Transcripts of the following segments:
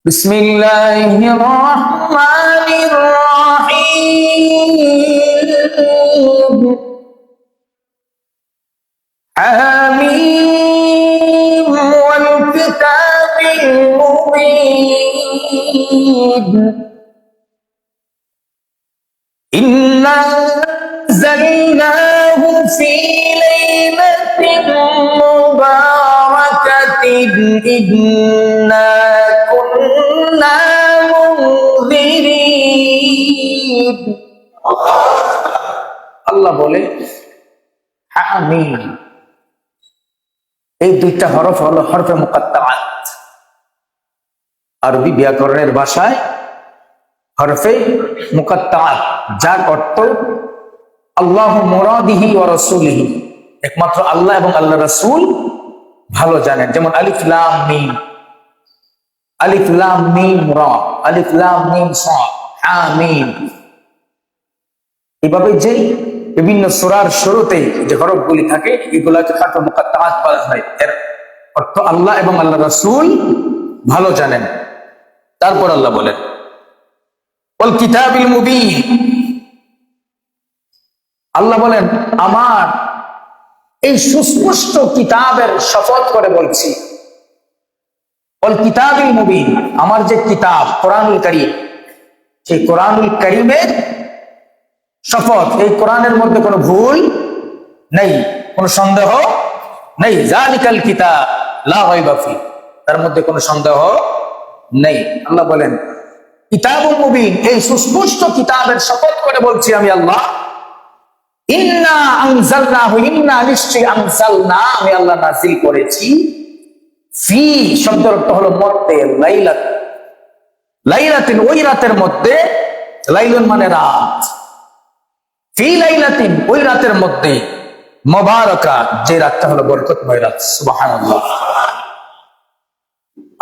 بسم الله الرحمن الرحيم حميم والكتاب المبين إنا أنزلناه في ليلة مباركة إنا كنا منذرين আল্লাহ বলে হামিম। এই দুইটা হরফ হলো হরফে মুকাত্তাআত। আরবি ব্যাকরণের ভাষায় হরফে মুকাত্তাআত, যার অর্থ আল্লাহু মুরাদিহি ওয়া রাসূলিহি, একমাত্র আল্লাহ এবং আল্লাহ রাসূল ভালো জানেন। যেমন আলিফ লাম মিম, আলিফ লাম মিম রা, আলিফ লাম মিম সাদ, হামিম। এভাবে যে বিভিন্ন সূরার শুরুতে যে হরফগুলি থাকে এগুলাকে হরফে মুকাত্তাআত বলা হয়। এর অর্থ আল্লাহ এবং আল্লাহ রাসূল ভালো জানেন। তারপর আল্লাহ বলেন ওয়াল কিতাবিল মুবিন, আল্লাহ বলেন আমার এই সুস্পষ্ট কিতাবের শপথ করে বলছি। ওয়াল কিতাবিল মুবিন, আমার যে কিতাব কোরআনুল কারীম, সেই কোরআনুল কারীমের শপথ। এই কোরআনের মধ্যে কোনো ভুল নেই, কোনো সন্দেহ নেই। যালিকাল কিতাব লা রাইবা ফি, তার মধ্যে কোনো সন্দেহ নেই। আল্লাহ বলেন কিতাবুল মুবিন, এই সুস্পষ্ট কিতাবের শপথ করে বলছি আমি আল্লাহ। ইন্না আনজালনাহু, ইন্না নিশ্চয়ই, আনজালনা আমি আল্লাহ নাযিল করেছি। ফি শব্দের অর্থ হলো মধ্যে, লাইলাত, লাইলাতিন ওই রাতের মধ্যে, লাইলুন মানে রাত, ফি লাইলাতিন ওই রাতের মধ্যে, মুবারাকা যে রাতটা হলো বরকতময় রাত। সুবহানাল্লাহ।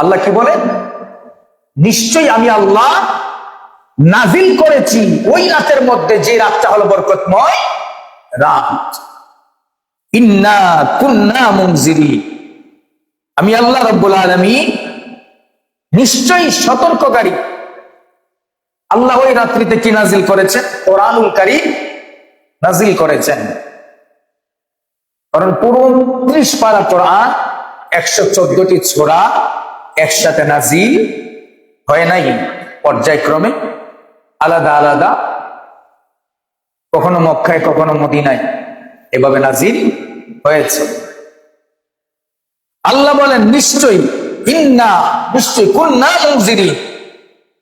আল্লাহ কি বলেন? নিশ্চয়ই আমি আল্লাহ নাজিল করেছি ওই রাতের মধ্যে যে রাতটা হলো বরকতময় রাত। ইন্না কুন্না মুনজিরিন, আমি আল্লাহ রাব্বুল আলামিন নিশ্চয়ই সতর্ককারী। আল্লাহ ওই রাত্রিতে কি নাজিল করেছেন? কোরআনুল কারীম নাজিল করেছেন। কারণ পুরো 29 পারা কোরআন, 114টি সূরা একসাথে নাজিল হয় নাই, পর্যায়ক্রমে আলাদা আলাদা, কখনো মক্কায় কখনো মদিনায়, এভাবে নাজিল হয়েছে। আল্লাহ বলেন নিশ্চয়ই, ইন্না নিশ্চয়ই, কুন্না মুনজিরিন,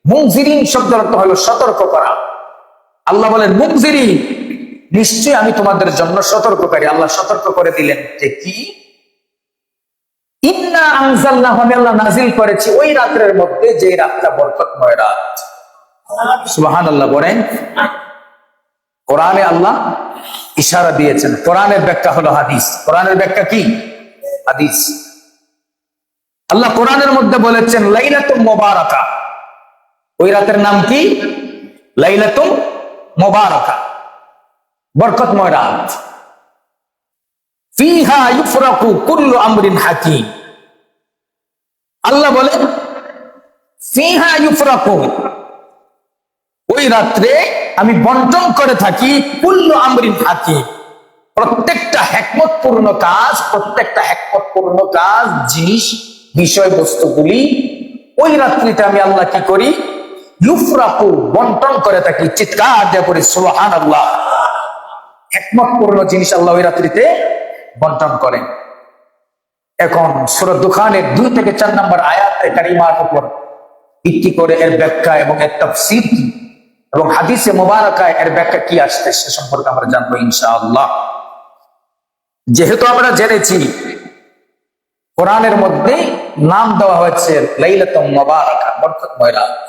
মুনজিরিন শব্দের অর্থ হলো সতর্ক করা। আল্লাহ বলেন মুনজিরিন, নিশ্চয়ই আমি তোমাদের জন্য সতর্ককারী। আল্লাহ সতর্ক করে দিলেন যে কি? ইন্না আনজালনাহু, আমি আল্লাহ নাজিল করেছি ওই রাতের মধ্যে যে রাতটা বরকতময় রাত। সুবহানাল্লাহ। বলেন কোরআনে আল্লাহ ইশারা দিয়েছেন, কোরআনের ব্যাখ্যা হলো হাদিস। কোরআনের ব্যাখ্যা কি? হাদিস। আল্লাহ কোরআনের মধ্যে বলেছেন লাইলাতুম মুবারাকা, ওই রাতের নাম কি? লাইলাতুম মুবারাকা, বরকতময় রাত। ফিহা ইউফরাকু কুল্লু আমরিন হাকিম, আল্লাহ বলেন ফিহা ইউফরাকু, ওই রাত্রে আমি বন্টন করে থাকি কুল্লু আমরিন হাকিম, প্রত্যেকটা হিকমতপূর্ণ কাজ, প্রত্যেকটা হিকমতপূর্ণ কাজ, জিনিস, বিষয়বস্তুগুলি ওই রাত্রিতে আমি আল্লাহ কি করি? ইউফরাকু, বন্টন করে থাকি। চিৎকার দিয়ে পড়ি সুবহানাল্লাহ। হিকমতপূর্ণ জিনিস আল্লাহ ওই রাত্রিতে বন্টন করেন। এখন সূরা দুখানের 2 থেকে 4 নম্বর আয়াতে কারিমার উপর ভিত্তি করে এর ব্যাখ্যা এবং এর তাফসীর কি, এবং হাদিসে মুবারাকায় এর ব্যাখ্যা কি আসছে সে সম্পর্কে আমরা জানবো ইনশাআল্লাহ। যেহেতু আমরা জেনেছি কোরআনের মধ্যে নাম দেওয়া হয়েছে লাইলাতুম মুবারাকা, বরকতময় রাত।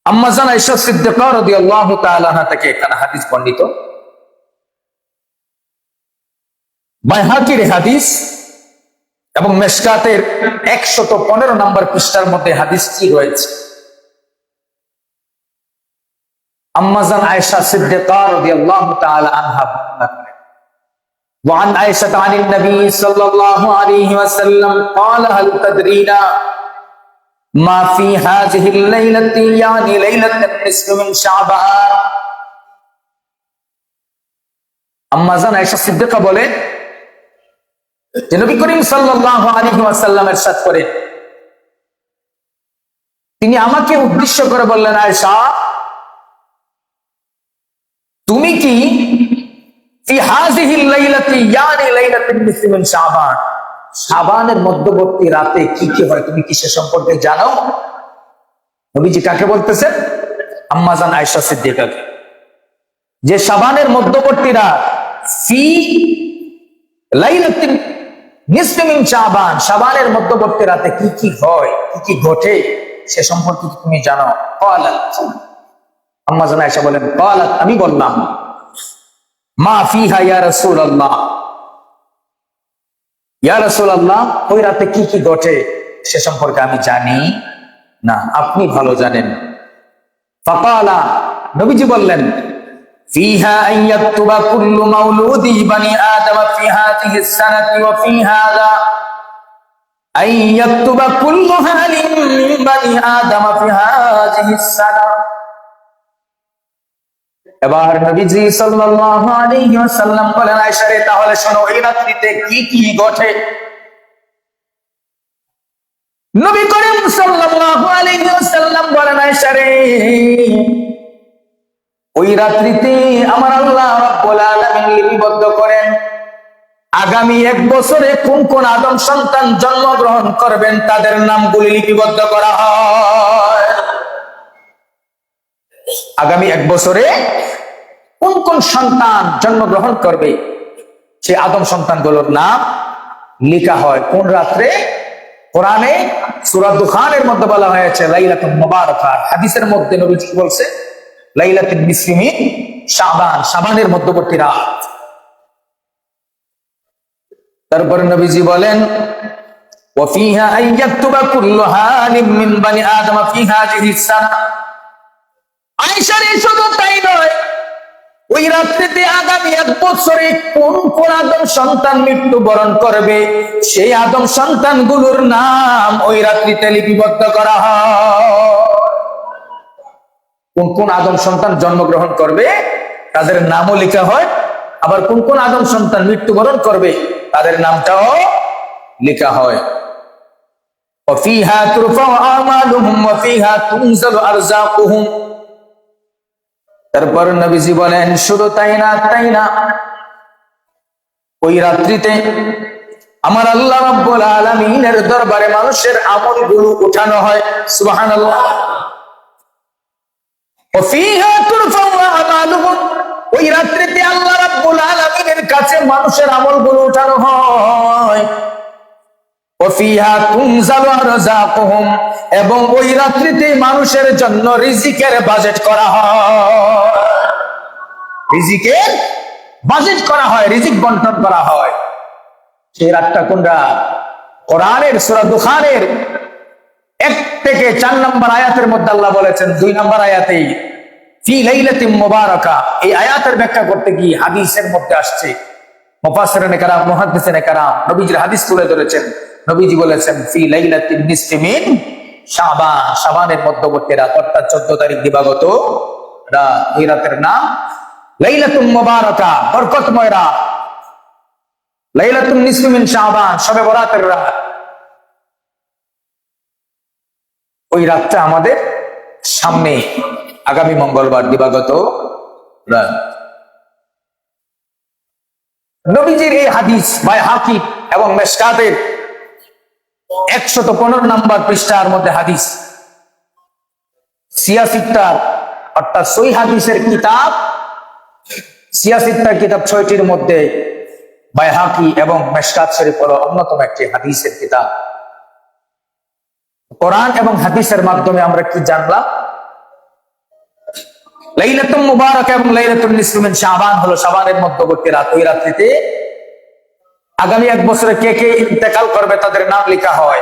আম্মা জান আয়েশা সিদ্দিকা রাদিয়াল্লাহু তাআলা আনহা থেকে এখানে হাদিস বর্ণিত, বাইহাকির হাদিস এবং মিশকাতের 115 নম্বর পৃষ্ঠার মধ্যে হাদিসটি রয়েছে। আম্মা জান আয়েশা সিদ্দিকা রাদিয়াল্লাহু তাআলা আনহা বর্ণনা করেন, وعن عائشة عن النبي صلى الله عليه وسلم قال هل تدرين মা ফি হাযিহিল লাইলাতি ইয়ানি লাইলাতুন নিসফি মিন শাবান। আম্মা জান আয়েশা সিদ্দিকা বলেন যে নবী করিম সাল্লাল্লাহু আলাইহি ওয়াসাল্লাম ইরশাদ করেন, তিনি আমাকে উদ্দেশ্য করে বললেন, আয়েশা তুমি কি ফি হাযিহিল লাইলাতি ইয়ানি লাইলাতুন নিসফি মিন শাবান, শাবানের মধ্যবর্তী রাতে কি কি হয় তুমি কি সে সম্পর্কে জানো? নবীজি কাকে বলতেছেন? আম্মা জান আয়েশা সিদ্দিকাকে, যে শাবানের মধ্যবর্তী রাত ফি লাইলাতিন নিসফি মিন শাবান, শাবানের মধ্যবর্তী রাতে কি কি হয়, কি কি ঘটে সে সম্পর্কে তুমি জানো? ক্বালাত, আম্মা জান আয়েশা বলেন, ক্বালাত আমি বললাম, মা ফিহা ইয়া রাসূলুল্লাহ, ইয়া রাসূলুল্লাহ ওই রাতে কি কি ঘটে সে সম্পর্কে আমি জানি না, আপনি ভালো জানেন। ফাকালা, নবীজি বললেন, ফিহা আন ইয়াকতুবা কুল্লু মাউলুদি বানি আদম ফি হাযিহি সানাতি ওয়া ফি হাযা আন ইয়াকতুবা কুল্লু হালিম মিন বানি আদম ফি হাযিহি সানা। এবার নবীজি সাল্লাল্লাহু আলাইহি ওয়াসাল্লাম বলেন, আয়েশা রে তাহলে শোনো এই রাত্রিতে কি কি ঘটে। নবী করিম সাল্লাল্লাহু আলাইহি ওয়াসাল্লাম বলেন, আয়েশা রে ওই রাত্রিতে আমার আল্লাহ রাব্বুল আলামিন লিপিবদ্ধ করেন আগামী 1 বছরে কোন কোন আদম সন্তান জন্মগ্রহণ করবেন তাদের নামগুলি লিপিবদ্ধ করা হয়। আগামী 1 বছরে কোন কোন সন্তান জন্মগ্রহণ করবে সে আদম সন্তানগুলোর নাম লেখা হয়। কোন রাত্রে? কোরআনে সূরা দুখানের মধ্যে বলা হয়েছে লাইলাতুন মুবারাকা, হাদিসের মধ্যে নবীজি বলছে লাইলাতুন নিসফি মিন শাবান, শাবানের মধ্যবর্তী রাত। তারপর নবীজি বলেন, ওয়া ফিহা আন ইয়াকতুবা কুল্লু হালিম মিন বানি আদম ফি হাযিহি সানা। আয়েশা রে শুধু তাই নয়, ওই রাত্রিতে আগামী 1 বছরে কোন কোন আদম সন্তান মৃত্যুবরণ করবে সেই আদম সন্তানগুলোর নাম ওই রাত্রিতে লিপিবদ্ধ করা হয়। কোন কোন আদম সন্তান জন্মগ্রহণ করবে তাদের নামও লেখা হয়, আবার কোন কোন আদম সন্তান মৃত্যুবরণ করবে তাদের নামটাও লেখা হয়। ওয়া ফিহা তুরফাউ আমালুহুম ওয়া ফিহা তুনজালু আরযাকুহুম। তারপর নবীজি বলেন, শুধু তাই না, ওই রাত্রিতে আমার আল্লাহ রাব্বুল আলামিনের দরবারে মানুষের আমলগুলো উঠানো হয়। সুবহানাল্লাহ। ওয়া ফিহা তুরফাউ আমালুহুম, ওই রাত্রিতে আল্লাহ রাব্বুল আলামিনের কাছে মানুষের আমলগুলো উঠানো হয়। ওয়া ফিহা তুনজালু আরযাকুহুম, এবং ওই রাত্রিতে মানুষের জন্য রিজিকের বাজেট করা হয়। রিজিকের বাজেট করা হয়, রিজিক বন্টন করা হয়। সেই রাতটা কোন রাত? কোরআনের সূরা দুখানের 1 থেকে 4 নম্বর আয়াতের মধ্যে আল্লাহ বলেছেন, 2 নম্বর আয়াতেই ফি লাইলাতিন মুবারাকা। এই আয়াতের ব্যাখ্যা করতে গিয়ে হাদিসের মধ্যে আসছে, মুফাসসিরিনে কেরাম, মুহাদ্দিসিনে কেরাম নবীজির হাদিস তুলে ধরেছেন। নবীজি বলেছেন ফি লাইলাতিন নিসফি মিন শাবান, শাবানের মধ্যবর্তী রাত অর্থাৎ 14 তারিখ দিবাগত রাত। এই রাতের নাম লাইলাতুন মুবারাকা, বরকতময় রাত। লাইলাতুন নিসফি মিন শাবান, শবে বরাতের রাত। ওই রাতটা আমাদের সামনে আগামী মঙ্গলবার দিবাগত রাত। নবীজির এই হাদিস বাইহাকি এবং মিশকাতের 115 নম্বর পৃষ্ঠার মধ্যে হাদিস। সিয়াসিত্তার অর্থাৎ সহিহ হাদিসের কিতাব, সিয়াসিত্তার কিতাব 6টির মধ্যে বাইহাকি এবং মিশকাত শরীফ হলো অন্যতম একটি হাদিসের কিতাব। কোরআন এবং হাদিসের মাধ্যমে আমরা কি জানলাম? লাইলাতুল মুবারাকা এবং লাইলাতুন নিসফি মিন শাবান হলো শাবানের মধ্যবর্তী রাত। ওই রাত্রিতে আগামী 1 বছরে কে কে ইন্তেকাল করবে তাদের নাম লেখা হয়।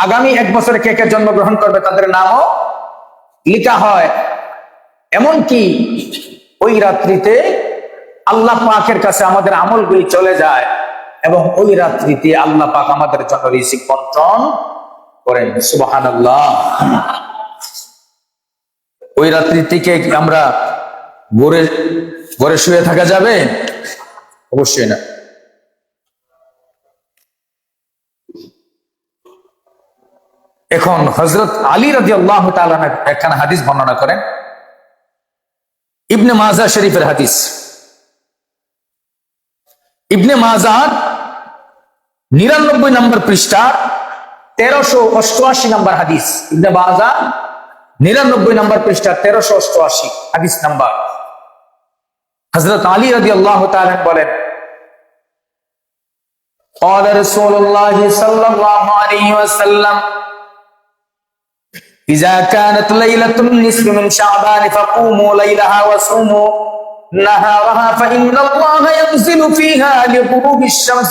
আগামী 1 বছরে কে কে জন্মগ্রহণ করবে তাদের নামও লেখা হয়। এমনকি ওই রাত্রিতে আল্লাহ পাকের কাছে আমাদের আমলগুলি চলে যায় এবং ওই রাত্রিতে আল্লাহ পাক আমাদের জন্য রিজিক বন্টন করেন সুবহানাল্লাহ। ওই রাত্রি থেকে আমরা ঘরে ঘরে শুয়ে থাকা যাবে? অবশ্যই না। এখন হযরত আলী রাদিয়াল্লাহু তাআলা একখানা হাদিস বর্ণনা করেন, ইবনে মাজাহ শরীফের হাদিস। ইবনে মাজাহ 99 নম্বর পৃষ্ঠা 1388 নম্বর হাদিস। ইবনে মাজাহ 99 নম্বর পৃষ্ঠা 1388 হাদিস নাম্বার। হযরত আলী রাদিয়াল্লাহু তাআলা বলেন, قال رسول الله صلى الله عليه وسلم إذا كانت ليلة النصف من شعبان فقوموا ليلها وصوموا نهارها فإن الله ينزل فيها لغروب الشمس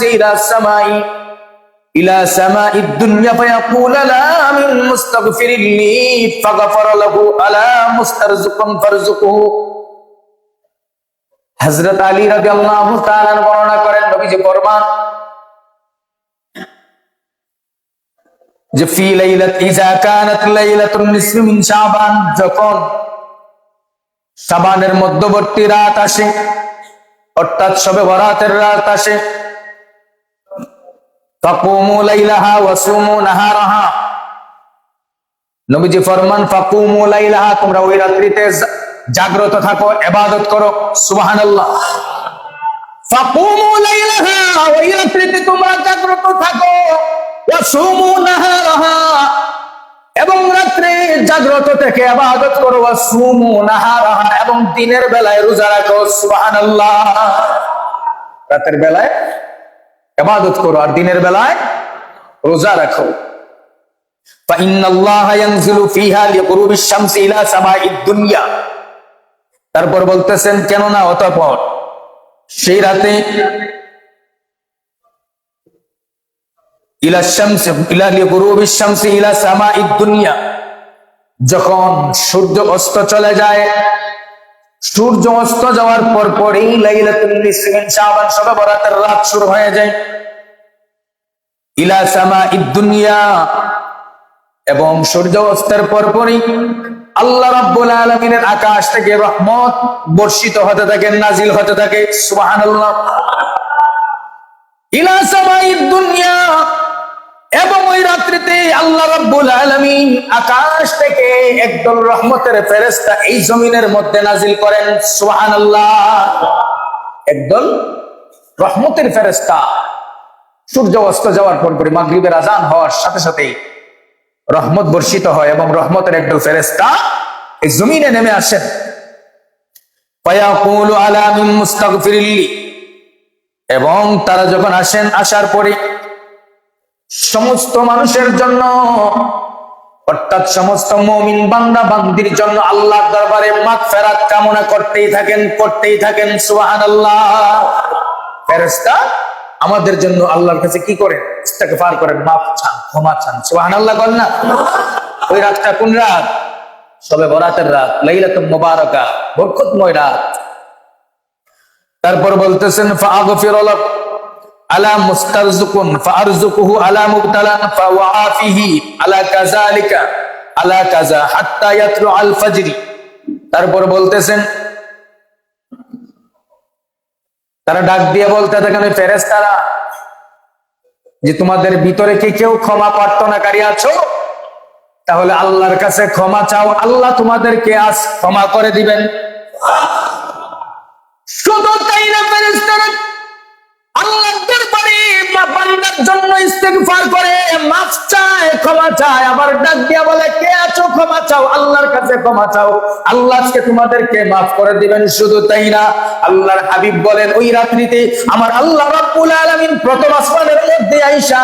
إلى سماء الدنيا فيقول لا من مستغفر لي فغفر له ألا مسترزق فارزقه। হযরত আলী রাদিয়াল্লাহু তাআলা বর্ণনা করেন, নবীজি ফরমান যে ফি লাইলাত ইজা কানাত লাইলাতুন নিসফি মিন শাবান, যখন শাবানের মধ্যবর্তী রাত আসে, অর্থাৎ শবে বরাতের রাত আসে, ফাকুমু লাইলাহা ওয়া সুমু নাহারাহা, নবীজি ফরমান ফাকুমু লাইলাহা, তোমরা ওই রাত্রিতে জাগ্রত থাকো, ইবাদত করো। সুবহানাল্লাহ। ফাকুমু লাইলাহা, ওই রাত্রিতে তোমরা জাগ্রত থাকো, ওয়া সুমু নাহারাহা, এবং রাত্রে জাগ্রত থেকে ইবাদত করো, ওয়া সুমু নাহারাহা, এবং দিনের বেলায় রোজা রাখো। সুবহানাল্লাহ। রাতের বেলায় ইবাদত করো আর দিনের বেলায় রোজা রাখো। ফাইন্নাল্লাহা ইয়ানজিলু ফিহা লিগুরুবিশ শামসি ইলা সামাঈদ দুনিয়া, তারপর বলতেছেন কেননা অতঃপর সেই রাতে ইলা শামসি ইলা লিগুরুবিশ শামসি ইলা সামাঈদ দুনিয়া, যখন সূর্য অস্ত চলে যায়, সূর্য অস্ত যাওয়ার পর পরই লাইলাতুল নিসফি মিন শাবান, শবে বরাতের রাত শুরু হয়ে যায়। ইলা সামাঈদ দুনিয়া, এবং সূর্য অস্তের পরপরই আল্লাহ রাব্বুল আলামিনের আকাশ থেকে রহমত বর্ষিত হতে থাকে, নাজিল হতে থাকে। সুবহানাল্লাহ। ইলা সামাঈদ দুনিয়া, এবং ওই রাত্রিতে আল্লাহ রাব্বুল আলামিন আকাশ থেকে একদল রহমতের ফেরেশতা এই জমিনের মধ্যে নাজিল করেন। সুবহানাল্লাহ। একদল রহমতের ফেরেশতা সূর্য অস্ত যাওয়ার পরপরই, মাগরিবের আজান হওয়ার সাথে সাথেই রহমত বর্ষিত হয় এবং রহমতের একদল ফেরেশতা এই জমিনে নেমে আসেন। ফায়াকুলু আলা মিন মুস্তাগফিরিল্লি, এবং তারা যখন আসেন, আসার পরে সমস্ত মানুষের জন্য, অর্থাৎ সমস্ত মুমিন বান্দা বান্দির জন্য আল্লাহর দরবারে মাগফিরাত কামনা করতেই থাকেন। সুবহানাল্লাহ। ফেরেশতা আমাদের জন্য আল্লাহর কাছে কি করেন? ইস্তিগফার করেন, মাফ চান, ক্ষমা চান। সুবহানাল্লাহ বলেন না? ওই রাতটা কোন রাত? শবে বরাতের রাত, লাইলাতুল মুবারাকা, বরকতময় রাত। তারপর বলতেছেন ফাগফিরু লাক আলা মুস্তারযুকুন ফারযুকুহু আলা মুবতালান ফাওয়াফিহি আলা কাযালিকা আলা কাযা হাত্তা ইয়াতলু আল ফাজরি। তারপর বলতেছেন, তারা ডাক দিয়ে বলতে থাকেন ফেরেশতারা যে তোমাদের ভিতরে কি কেউ ক্ষমা প্রার্থনাকারী আছো? তাহলে আল্লাহর কাছে ক্ষমা চাও, আল্লাহ তোমাদেরকে আজ ক্ষমা করে দিবেন। শুধু তাই না, ফেরেশতারা আল্লাহর দরবারে বান্দার জন্য ইস্তিগফার করে, মাফ চায়, ক্ষমা চায়, আবার ডাক দিয়া বলে কে আছো ক্ষমা চাও, আল্লাহর কাছে ক্ষমা চাও, আল্লাহ আজকে তোমাদেরকে মাফ করে দিবেন। শুধু তাই না, আল্লাহর হাবিব বলেন ওই রাত্রিতে আমার আল্লাহ রাব্বুল আলামিন প্রথম আসমানের মধ্যে আইসা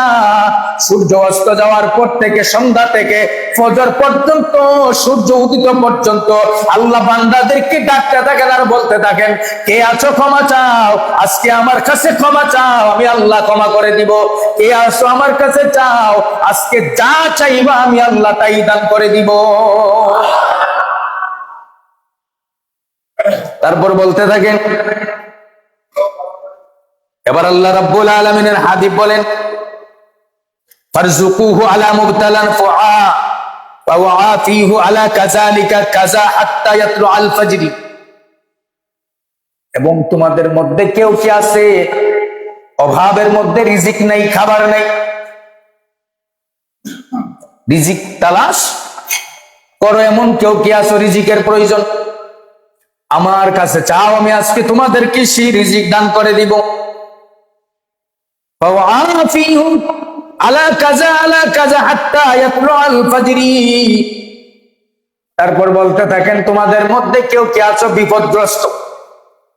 সূর্য অস্ত যাওয়ার পর থেকে সন্ধ্যা থেকে ফজর পর্যন্ত, সূর্য উদিত পর্যন্ত আল্লাহ বান্দাদেরকে ডাকতে থাকেন আর বলতে থাকেন কে আছো ক্ষমা চাও, আজকে আমার কাছে ক্ষমা চাও, আমি আল্লাহ ক্ষমা করে দিব। কে আছো আমার কাছে চাও, আজকে যা চাইবা আমি আল্লাহ তাই দান করে দিব। তারপর বলতে থাকেন, এবার আল্লাহ রাব্বুল আলামিনের হাবিব বলেন ফারজুকুহু আলা মুবতালান ফুআ ওয়া ওয়াফিহু আলা কাযালিকা কাযা হাত্তা ইয়াতলু আল ফাজরি। এবং তোমাদের মধ্যে কেউ কি আছে অভাবের মধ্যে, রিজিক নাই, খাবার নাই, রিজিক তালাশ করো, এমন কেউ কি আছো রিজিকের প্রয়োজন, আমার কাছে চাও, আমি আজকে তোমাদেরকে সেই রিজিক দান করে দিব। তারপর বলতে থাকেন তোমাদের মধ্যে কেউ কি আছো বিপদগ্রস্ত,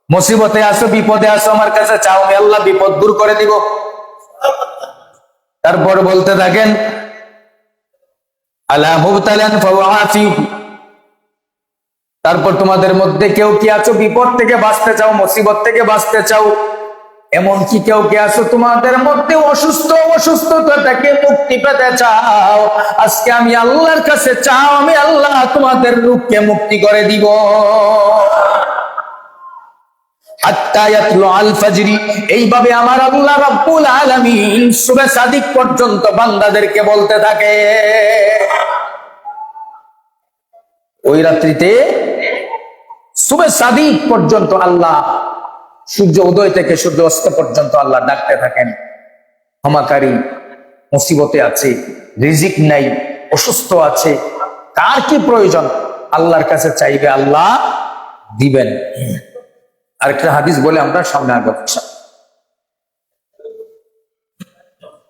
মুসিবতে আছো, বিপদে আছো, আমার কাছে চাও, আমি আল্লাহ বিপদ দূর করে দিব। তারপর বলতে থাকেন আলা মুবতালান ফাওয়াফিহু, তারপর তোমাদের মধ্যে কেউ কি আছো বিপদ থেকে বাঁচতে চাও, মুসিবত থেকে বাঁচতে চাও, এমন কি কেউ কি আছো তোমাদের মধ্যে অসুস্থতা থেকে মুক্তি পেতে চাও, আজকে আমি আল্লাহর কাছে চাও, আমি আল্লাহ তোমাদের রূপকে মুক্তি করে দিব। হাত্তা ইয়াতলু আল ফাজরি, এইভাবে আমার আল্লাহ রাব্বুল আলামিন সুবহ সাদিক পর্যন্ত বান্দাদেরকে বলতে থাকে। ওই রাত্রিতে সুবহ সাদিক পর্যন্ত আল্লাহ, সূর্য উদয় থেকে সূর্য অস্ত পর্যন্ত আল্লাহ ডাকতে থাকেন, ক্ষমাকারী, মুসিবতে আছে, রিজিক নাই, অসুস্থ আছে, কার কি প্রয়োজন আল্লাহর কাছে চাইবে, আল্লাহ দিবেন। আরেকটা হাদিস বলে আমরা সামনে আগাবো।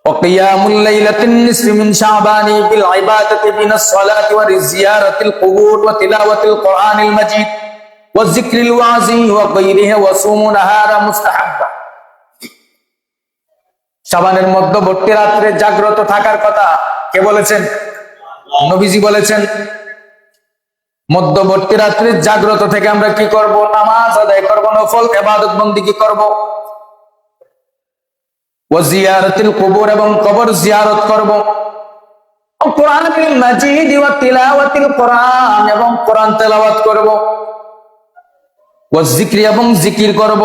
وقيام الليلة النصف من شعبان بالعبادة من الصلاة والزيارة القبور وتلاوة القرآن المجيد والذكر الوعظي وغيره وصوم نهار مستحبا। শাবানের মধ্যবর্তী রাত্রে জাগ্রত থাকার কথা কে বলেছেন? নবীজি বলেছেন। মধ্যবর্তী রাত্রে জাগ্রত থেকে আমরা কি করব? নামাজ আদায় করব, নফল ইবাদত বন্দেগী করব, ওয়া জিয়ারাতুল কুবুর, এবং কবর জিয়ারত করব, কোরআনুল মাজিদ ওয়া তিলাওয়াতুল কোরআন, এবং কোরআন তেলাওয়াত করব, ওয়া যিকরি, এবং জিকির করব,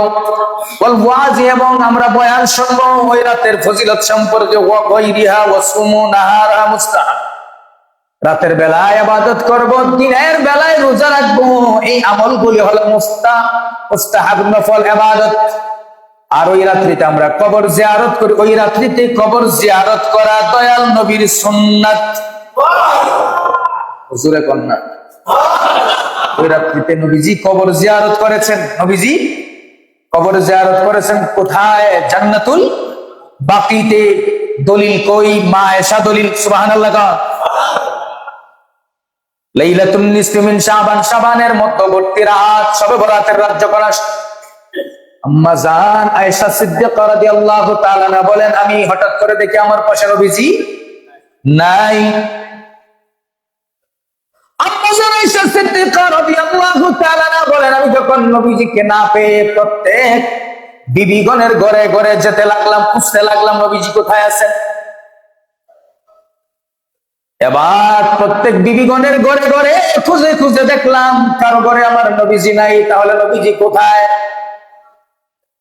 ওয়াল ওয়াজ, এবং আমরা বয়ান শুনব ওই রাতের ফজিলত সম্পর্কে, ওয়া গায়রিহা ওয়া সুমু নাহারা মুস্তাহাব, রাতের বেলায় ইবাদত করব, দিনের বেলায় রোজা রাখবো, এই আমলগুলি হলো মুস্তাহাব নফল ইবাদত। আর ওই রাত্রিতে আমরা কবর জিয়ারত করি, ওই রাত্রিতে কবর জিয়ারত করা দয়াল নবীর সুন্নাত। হুজুরে কন্যা, ওই রাত্রিতে নবীজি কবর জিয়ারত করেছেন। নবীজি কবর জিয়ারত করেছেন কোথায়? জান্নাতুল বাকিতে। দলিল কই? মা আয়েশা দলিল। সুবহানাল্লাহ। লাইলাতুন নিসফি মিন শাবান, শাবানের মধ্যবর্তী রাত, শবে বরাতের রাত যখন আসে, আম্মা জান আয়েশা সিদ্দিকা রাদিয়াল্লাহু তাআলা আনহা বলেন, আমি হঠাৎ করে দেখি আমার পাশে নবীজি নাই। আম্মা জান আয়েশা সিদ্দিকা রাদিয়াল্লাহু তাআলা আনহা বলেন, আমি যখন নবীজিকে না পেয়ে প্রত্যেক বিবিগণের ঘরে ঘরে যেতে লাগলাম, খুঁজতে লাগলাম নবীজি কোথায় আছেন। এবার প্রত্যেক বিবিগণের ঘরে ঘরে খুঁজে খুঁজে দেখলাম কারো ঘরে আমার নবীজি নাই, তাহলে নবীজি কোথায়?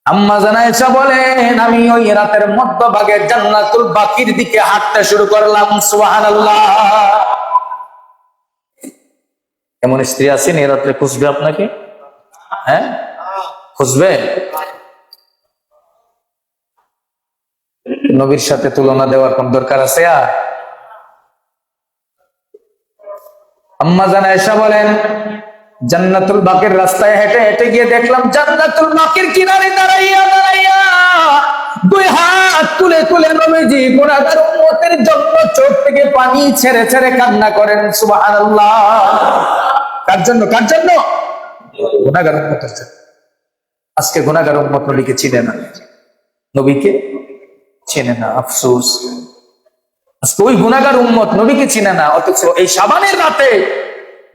আম্মা জান আয়েশা বলেন, আমি ওই রাতের মধ্যভাগে জান্নাতুল বাকির দিকে হাঁটতে শুরু করলাম। সুবহানাল্লাহ। এমন স্ত্রী আছেন এই রাত্রে খুঁজবে আপনাকে? হ্যাঁ, খুঁজবে? নবীর সাথে তুলনা দেওয়ার কোন দরকার আছে? আর আম্মা জান আয়েশা বলেন, জান্নাতুল বাকির রাস্তায় হেঁটে হেঁটে গিয়ে দেখলাম জান্নাতুল বাকির কিনারে দাঁড়াইয়া দাঁড়াইয়া দুই হাত তুলে তুলে নবীজি গুনাহগার উম্মতের জন্য চোখ থেকে পানি ছেড়ে ছেড়ে কান্না করেন। সুবহানাল্লাহ। কার জন্য? কার জন্য? গুনাহগার উম্মতের জন্য। আজকে গুনাহগার উম্মত নবীকে চিনে না, নবীকে চিনে না। আফসোস, আজকে ওই গুনাহগার উম্মত নবীকে চিনে না, অথচ এই শাবানের রাতে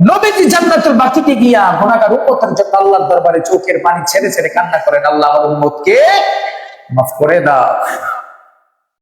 নবীজি জান্নাতুল বাকিতে গিয়া গুনাহগার উম্মতের জন্য আল্লাহর দরবারে চোখের পানি ছেড়ে ছেড়ে কান্না করেন, আল্লাহ আমার উম্মতকে মাফ করে দাও।